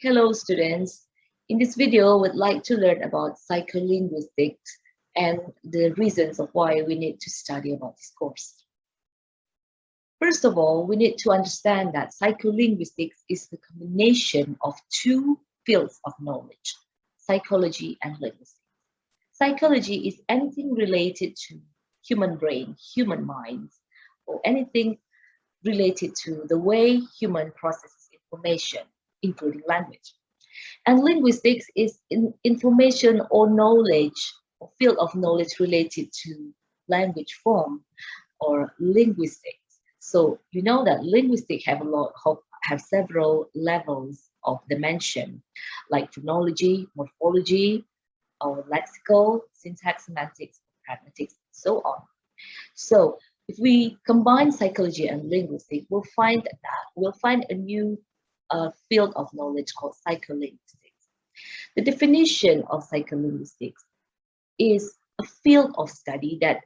Hello students, in this video we'd like to learn about psycholinguistics and the reasons of why we need to study about this course. First of all, we need to understand that psycholinguistics is the combination of two fields of knowledge, psychology and linguistics. Psychology is anything related to human brain, human minds, or anything related to the way human processes information, including language. And linguistics is information or knowledge, or field of knowledge related to language form or linguistics. So you know that linguistics have several levels of dimension, like phonology, morphology, or lexical, syntax, semantics, pragmatics, and so on. So if we combine psychology and linguistics, we'll find a new field of knowledge called psycholinguistics. The definition of psycholinguistics is a field of study that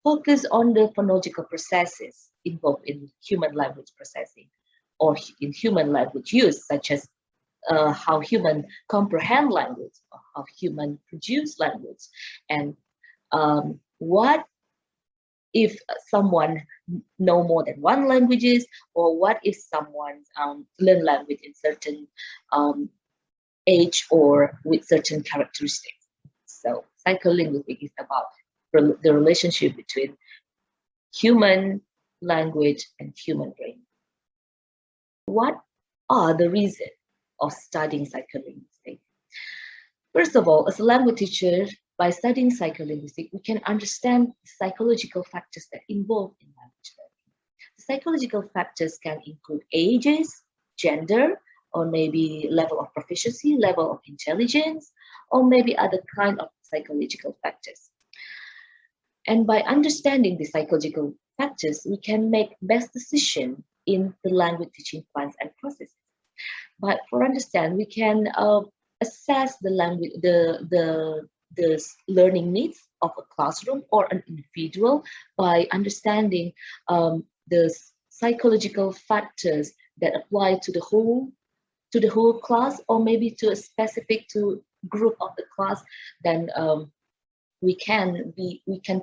focuses on the phonological processes involved in human language processing or in human language use, such as how humans comprehend language, or how humans produce language, and what if someone know more than one languages, or what if someone learn language in certain age or with certain characteristics. So psycholinguistics is about the relationship between human language and human brain. What are the reasons of studying psycholinguistics? First of all, as a language teacher, by studying psycholinguistics, we can understand the psychological factors that involve in language learning. The psychological factors can include ages, gender, or maybe level of proficiency, level of intelligence, or maybe other kind of psychological factors. And by understanding the psychological factors, we can make best decision in the language teaching plans and processes. But for understand, we can assess the language, the learning needs of a classroom or an individual by understanding the psychological factors that apply to the whole class, or maybe to a specific group of the class. Then we can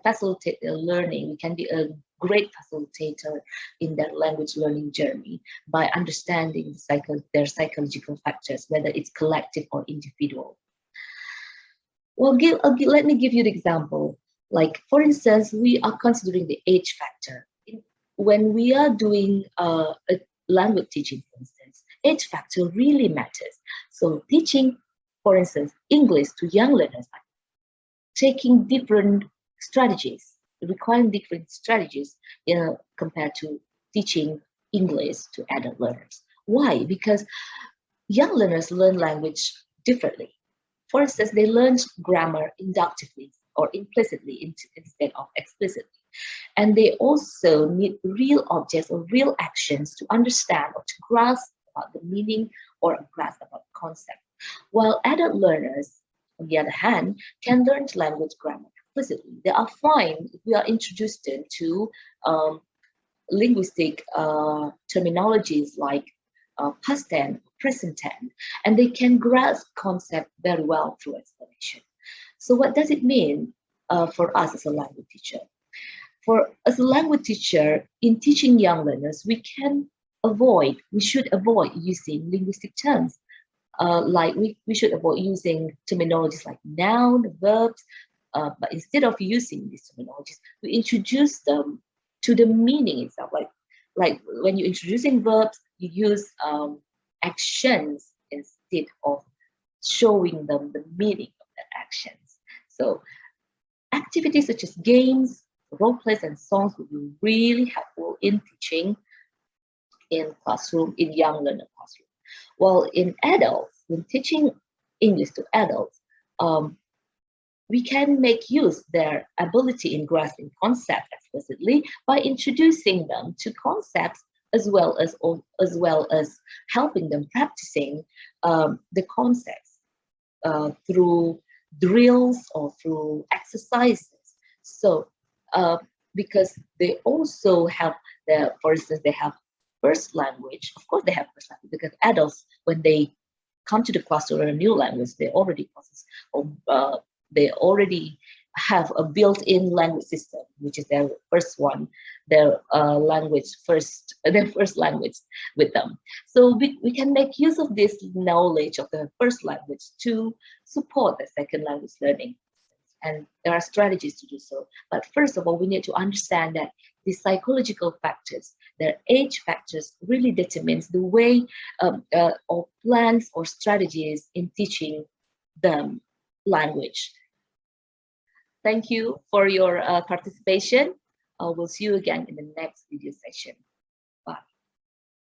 facilitate their learning. We can be a great facilitator in their language learning journey by understanding their psychological factors, whether it's collective or individual. Well, let me give you an example. Like, for instance, we are considering the age factor. When we are doing a language teaching, for instance, age factor really matters. So teaching, for instance, English to young learners, taking different strategies, requiring different strategies compared to teaching English to adult learners. Why? Because young learners learn language differently. For instance, they learn grammar inductively or implicitly instead of explicitly. And they also need real objects or real actions to understand or to grasp about the meaning or grasp about the concept. While adult learners, on the other hand, can learn language grammar explicitly. They are fine if we are introduced to linguistic terminologies like past tense, present tense, and they can grasp concept very well through explanation. So what does it mean for us as a language teacher? As a language teacher, in teaching young learners, we should avoid using linguistic terms. Like we should avoid using terminologies like noun, verbs, but instead of using these terminologies, we introduce them to the meaning itself. Like when you're introducing verbs, you use actions instead of showing them the meaning of the actions. So activities such as games, role plays, and songs will be really helpful in teaching in young learner classroom. While in adults, when teaching English to adults, we can make use their ability in grasping concepts explicitly by introducing them to concepts as well as helping them practicing the concepts through drills or through exercises. So because they also have for instance, they have first language, of course they have first language, because adults, when they come to the class to learn a new language, they already possess, or they already have a built-in language system, which is their first one, their their first language with them. So we can make use of this knowledge of the first language to support the second language learning. And there are strategies to do so. But first of all, we need to understand that the psychological factors, their age factors, really determines the way or plans or strategies in teaching them language. Thank you for your participation. We'll see you again in the next video session.